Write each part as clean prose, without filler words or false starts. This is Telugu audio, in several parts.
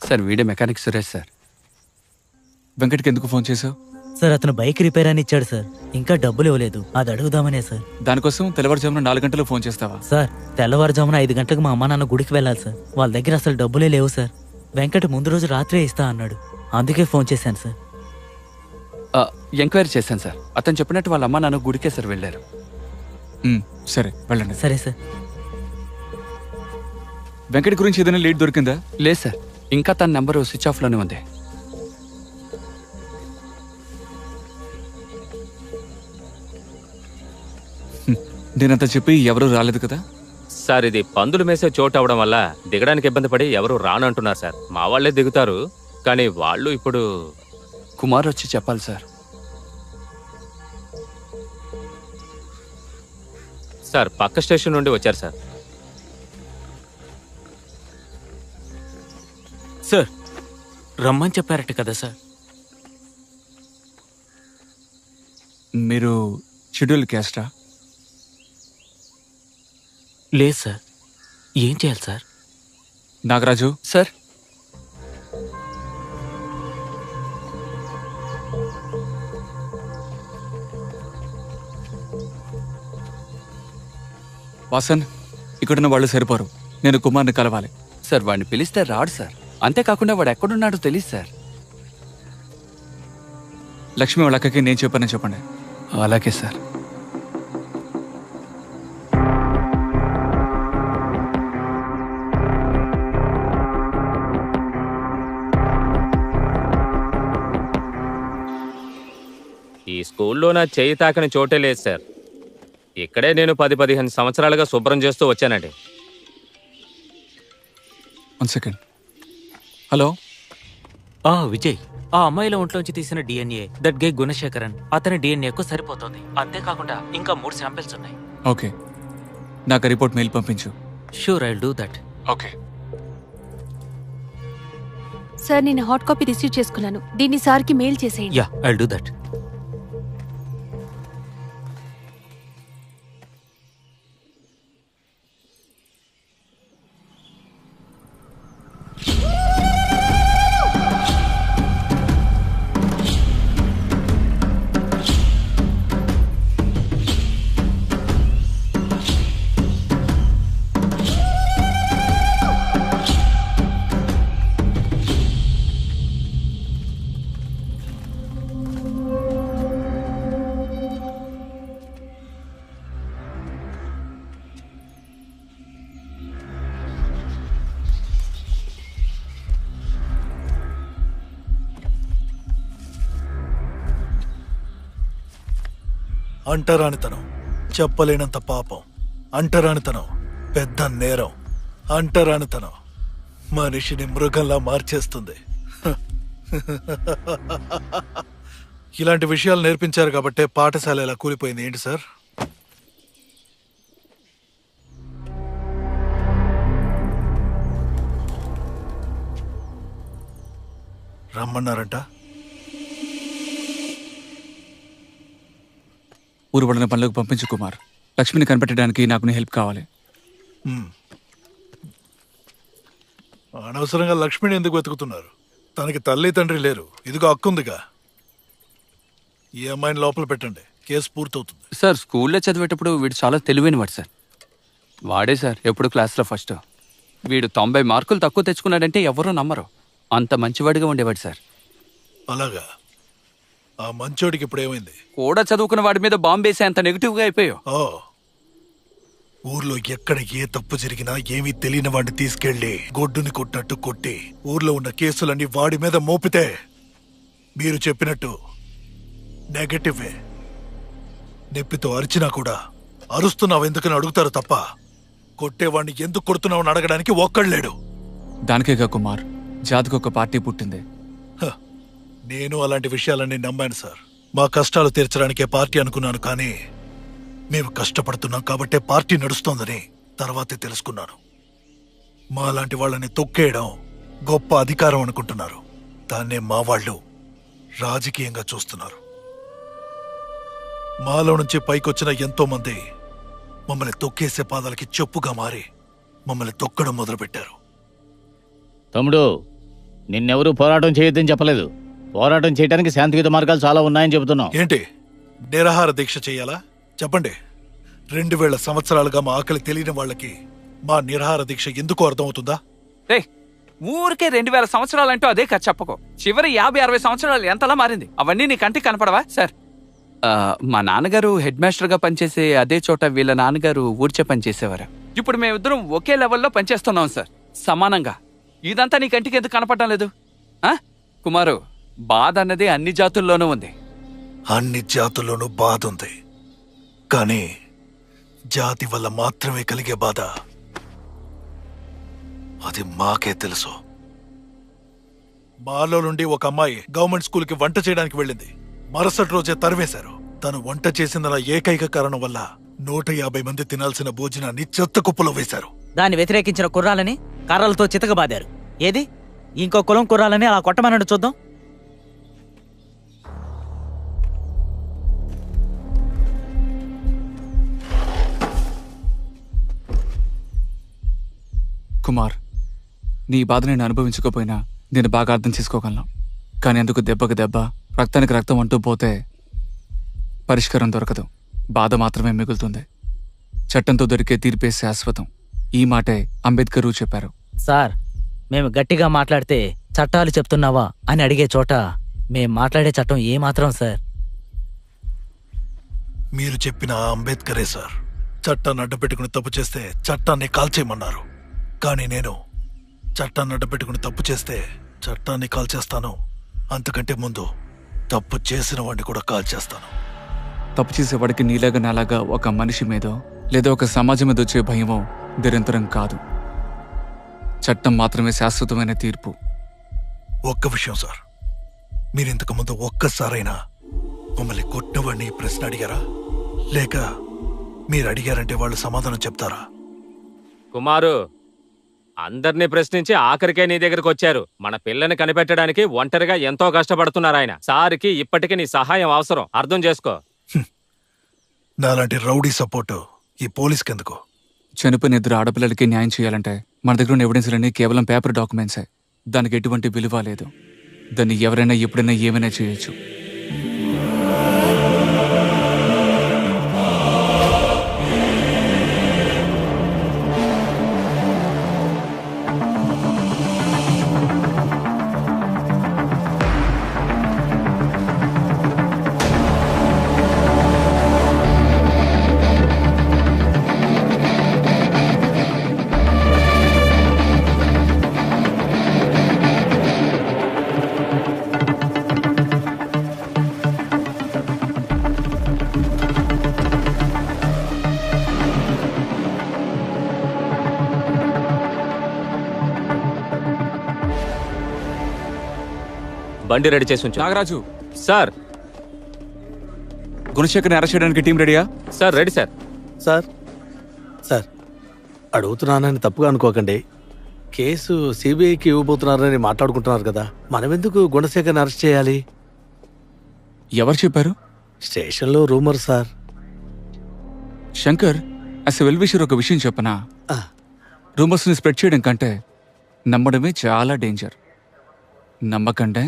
సార్ వీడే మెకానిక్ సురేష్ సార్. వెంకట్కి ఎందుకు ఫోన్ చేసావు? సార్ అతను బైక్ రిపేర్ అని ఇచ్చాడు సార్. ఇంకా డబ్బులు ఇవ్వలేదు, అది అడుగుదామనే సార్. దానికోసం తెల్లవారుజామున 4 గంటలకు ఫోన్ చేస్తావా? సార్ తెల్లవారుజామున 5 గంటలకు మా అమ్మ నాన్న గుడికి వెళ్ళాలి సార్. వాళ్ళ దగ్గర అసలు డబ్బులే లేవు సార్. వెంకట్ ముందు రోజు రాత్రే ఇస్తా అన్నాడు, అందుకే ఫోన్ చేశాను సార్. ఎంక్వైరీ చేశాను సార్. అతను చెప్పినట్టు వాళ్ళ అమ్మ నాన్న గుడికే సార్ వెళ్ళారు. సరే వెళ్ళండి. సరే సార్. వెంకట్ గురించి ఏదైనా లీడ్ దొరికిందా? లేదు సార్, ఇంకా తన నెంబరు స్విచ్ ఆఫ్లోనే ఉంది. నేనంతా చెప్పి ఎవరూ రాలేదు కదా సార్? ఇది పందులు మేసే చోటు అవడం వల్ల దిగడానికి ఇబ్బంది పడి ఎవరు రానంటున్నారు సార్. మా వాళ్లే దిగుతారు, కానీ వాళ్ళు ఇప్పుడు కుమార్ వచ్చి చెప్పాలి సార్. సార్ పక్క స్టేషన్ నుండి వచ్చారు సార్. సార్ రమ్మని చెప్పారట కదా సార్? మీరు షెడ్యూల్ క్యాస్టా? లేదు సార్. ఏం చేయాలి సార్? నాగరాజు సార్. వాసన్, ఇక్కడున్న వాళ్ళు సరిపోరు. నేను కుమార్ని కలవాలి. సార్ వాడిని పిలిస్తే రాడు సార్. అంతేకాకుండా వాడు ఎక్కడున్నాడో తెలియదు సార్. లక్ష్మి వాళ్ళ అక్కకి నేను చెప్పానని చెప్పండి. అలాగే సార్. ఈ స్కూల్లో నా చేయి తాకని చోటే లేదు సార్. ఇక్కడే నేను 10-15 సంవత్సరాలుగా శుభ్రం చేస్తూ వచ్చానండి. 1 సెకండ్. హలో విజయ్, ఆ అమ్మాయిల ఒంట్లోంచి తీసిన DNA దట్ గే గుణశేఖరన్ అతని DNAకు సరిపోతుంది. అంతేకాకుండా ఇంకా 3 శాంపిల్స్ ఉన్నాయి. ఓకే, నాకు రిపోర్ట్ మెయిల్ పంపించు. Sure, I'll do that. Okay sir, నేను హాట్ కాపీ రిసీవ్ చేసుకున్నాను. దీన్ని సార్కి మెయిల్ చేసేయండి. Yeah, I'll do that. అంటరానితనం చెప్పలేనంత పాపం. అంటరానితనం పెద్ద నేరం. అంటరానితనం మనిషిని మృగంలా మార్చేస్తుంది. ఇలాంటి విషయాలు నేర్పించారు కాబట్టే పాఠశాల ఎలా కూలిపోయింది. ఏంటి సార్? రమ్మన్నారంట. ఊరు వాళ్ళని పనులకు పంపించు కుమార్. లక్ష్మిని కనిపెట్టడానికి నాకు నీ హెల్ప్ కావాలి. అనవసరంగా లక్ష్మిని ఎందుకు వెతుకుతున్నారు? తనకి తల్లి తండ్రి లేరు. ఇదిగో అక్కుందిగా. ఈ అమ్మాయిని లోపల పెట్టండి, కేసు పూర్తవుతుంది. సార్ స్కూల్లో చదివేటప్పుడు వీడు చాలా తెలివైనవాడు సార్. వాడే సార్ ఎప్పుడు క్లాస్లో ఫస్ట్. వీడు 90 మార్కులు తక్కువ తెచ్చుకున్నాడంటే ఎవరూ నమ్మరు. అంత మంచివాడిగా ఉండేవాడు సార్. అలాగా? ఆ మంచోడికి ఇప్పుడు ఏమైంది? కూడా చదువుకున్న వాడి మీద బాంబేసే అంత నెగిటివ్గా అయిపోయావు. ఊర్లో ఎక్కడ ఏ తప్పు జరిగినా ఏమీ తెలియని వాడిని తీసుకెళ్లి గొడ్డుని కొట్టినట్టు కొట్టి ఊర్లో ఉన్న కేసులన్నీ వాడి మీద మోపితే మీరు చెప్పినట్టు నెగటివే. నెప్పితో అరిచినా కూడా అరుస్తున్నావు ఎందుకని అడుగుతారు తప్ప కొట్టేవాడిని ఎందుకు కొడుతున్నావు అడగడానికి ఒక్కళ్ళేడు. దానికేగా కుమార్ జాతికి ఒక పార్టీ పుట్టింది. నేను అలాంటి విషయాలన్నీ నమ్మాను సార్. మా కష్టాలు తీర్చడానికే పార్టీ అనుకున్నాను, కానీ మేము కష్టపడుతున్నాం కాబట్టే పార్టీ నడుస్తోందని తర్వాతే తెలుసుకున్నాను. మా లాంటి వాళ్ళని తొక్కేయడం గొప్ప అధికారం అనుకుంటున్నారు. దాన్నే మా వాళ్ళు రాజకీయంగా చూస్తున్నారు. మాలో నుంచి పైకొచ్చిన ఎంతో మంది మమ్మల్ని తొక్కేసే పాదాలకి చెప్పుగా మారి మమ్మల్ని తొక్కడం మొదలుపెట్టారు. తమ్ముడు, నిన్నెవరూ పోరాటం చేయొద్దని చెప్పలేదు. పోరాటం చేయడానికి శాంతియుత మార్గాలు చాలా ఉన్నాయని చెబుతున్నాం. ఏంటి నిరాహార దీక్ష చెయ్యాలా? చెప్పండి. 2000 సంవత్సరాలుగా మా ఆకలి తెలియని వాళ్ళకి మా నిరాహార దీక్ష ఎందుకు అర్థమవుతుందా? రే ఊరికే 2000 సంవత్సరాలంటూ అదే కదా చెప్పకు. చివరి 50-60 సంవత్సరాలు ఎంతలా మారింది అవన్నీ నీ కంటికి కనపడవా సార్? మా నాన్నగారు హెడ్ మాస్టర్గా పనిచేసే అదే చోట వీళ్ళ నాన్నగారు ఊర్చే పనిచేసేవారు. ఇప్పుడు మేమిద్దరం ఒకే లెవెల్లో పనిచేస్తున్నాం సార్, సమానంగా. ఇదంతా నీ కంటికి ఎందుకు కనపడటం లేదు? కుమారు, బాధ అన్నది అన్ని జాతుల్లోనూ ఉంది. అన్ని జాతుల్లోనూ బాధ ఉంది, కానీ జాతి వల్ల మాత్రమే కలిగే బాధ అది మాకే తెలుసు. మాలో నుండి ఒక అమ్మాయి గవర్నమెంట్ స్కూల్కి వంట చేయడానికి వెళ్ళింది. మరుసటి రోజే తరివేశారు. తను వంట చేసిన ఏకైక కారణం వల్ల 150 మంది తినాల్సిన భోజనాన్ని చెత్త కుప్పలో వేశారు. దాన్ని వ్యతిరేకించిన కుర్రాలని కర్రలతో చితకబాదారు. ఏది ఇంకో కులం కుర్రాలని అలా కొట్టమన్నాడు చూద్దాం. కుమార్, నీ బాధ నేను అనుభవించకపోయినా నేను బాగా అర్థం చేసుకోగలను. కానీ అందుకు దెబ్బకు దెబ్బ, రక్తానికి రక్తం అంటూ పోతే పరిష్కారం దొరకదు, బాధ మాత్రమే మిగులుతుంది. చట్టంతో దొరికే తీర్పే శాశ్వతం. ఈ మాటే అంబేద్కర్ చెప్పారు. సార్, మేము గట్టిగా మాట్లాడితే చట్టాలు చెప్తున్నావా అని అడిగే చోట మేం మాట్లాడే చట్టం ఏమాత్రం సార్? మీరు చెప్పిన ఆ అంబేద్కరే సార్ చట్టాన్ని అడ్డపెట్టుకుని తప్పు చేస్తే చట్టాన్ని కాల్చేయమన్నారు. కానీ నేను చట్టాన్ని అడ్డపెట్టుకుని తప్పు చేస్తే చట్టాన్ని కాల్చేస్తాను. అంతకంటే ముందు తప్పు చేసిన వాడిని కూడా కాల్చేస్తాను. తప్పు చేసేవాడికి నీలాగా నాలాగా ఒక మనిషి మీదో లేదా ఒక సమాజం మీద వచ్చే భయమో నిరంతరం కాదు. చట్టం మాత్రమే శాశ్వతమైన తీర్పు. ఒక్క విషయం సార్, మీరింతకు ముందు ఒక్కసారైనా మమ్మల్ని కొట్టినవాడిని ఈ ప్రశ్న అడిగారా? లేక మీరు అడిగారంటే వాళ్ళు సమాధానం చెప్తారా? కుమారు, అందరినీ ప్రశ్నించి ఆఖరికే నీ దగ్గరకు వచ్చారు. మన పిల్లని కనిపెట్టడానికి ఒంటరిగా ఎంతో కష్టపడుతున్నారు ఆయన. సార్కి ఇప్పటికీ నీ సహాయం అవసరం, అర్థం చేసుకో. నాలాంటి రౌడీ సపోర్టు ఈ పోలీస్కి ఎందుకు? చనిపోయిన 2 ఆడపిల్లలకి న్యాయం చేయాలంటే మన దగ్గర ఉన్న ఎవిడెన్స్లన్నీ కేవలం పేపర్ డాక్యుమెంట్సే. దానికి ఎటువంటి విలువ లేదు. దాన్ని ఎవరైనా ఎప్పుడైనా ఏమైనా చేయొచ్చు. బండి రెడీ చేసి ఉంచు. నాగరాజు, సార్. గుణశేఖర్ని అరెస్ట్ చేయడానికి టీం రెడీయా? Sir ready sir. సార్ అడుగుతున్నానని తప్పుగా అనుకోకండి. కేసు సిబిఐకి ఇవ్వబోతున్నారని మాట్లాడుకుంటున్నారు కదా, మనమెందుకు గుణశేఖర్ని అరెస్ట్ చేయాలి? ఎవరు చెప్పారు? స్టేషన్లో rumour sir. Shankar, as well wisher ఒక విషయం చెప్పనా? రూమర్స్ని స్ప్రెడ్ చేయడం కంటే నమ్మడమే చాలా డేంజర్. నమ్మకండే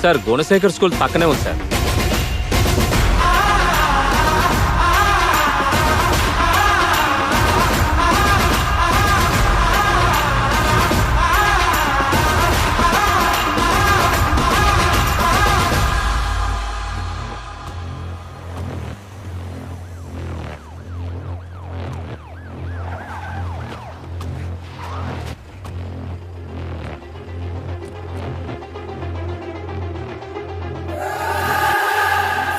సార్, గుణశేఖర్ స్కూల్ పక్కనే ఉంది సార్.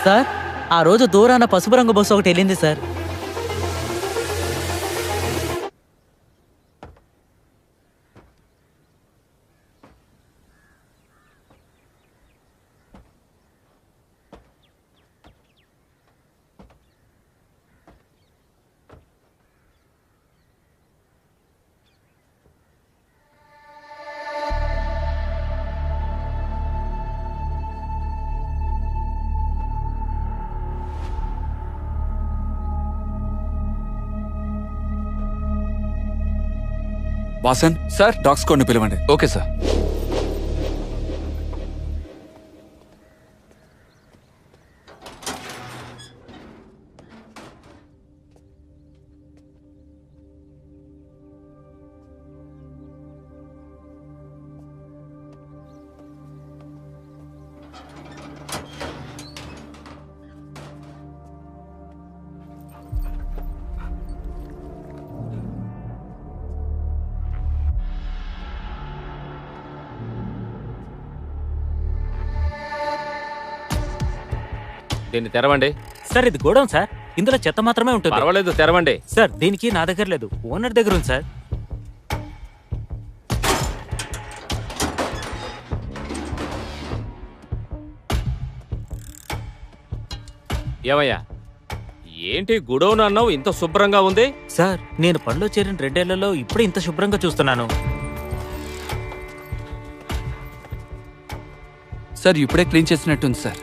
సార్, ఆ రోజు దూరాన పసుపు రంగు బస్సు ఒకటి వెళ్ళింది సార్. వాసన్ సార్. డాగ్స్ కోడ్ని పిలవండి. Okay sir. దీన్ని తెరవండి. సార్ ఇది గోడౌన్ సార్, ఇందులో చెత్త మాత్రమే ఉంటుంది. పర్వాలేదు, తెరవండి. సార్ దీనికి నా దగ్గర లేదు, ఓనర్ దగ్గర ఉంది సార్. ఏమయ్యా, ఏంటి గుడౌన్ అన్నావు ఇంత శుభ్రంగా ఉంది? సార్ నేను పనిలో చేరిన 2 ఏళ్లలో ఇప్పుడే ఇంత శుభ్రంగా చూస్తున్నాను. సార్ ఇప్పుడే క్లీన్ చేసినట్టుంది సార్.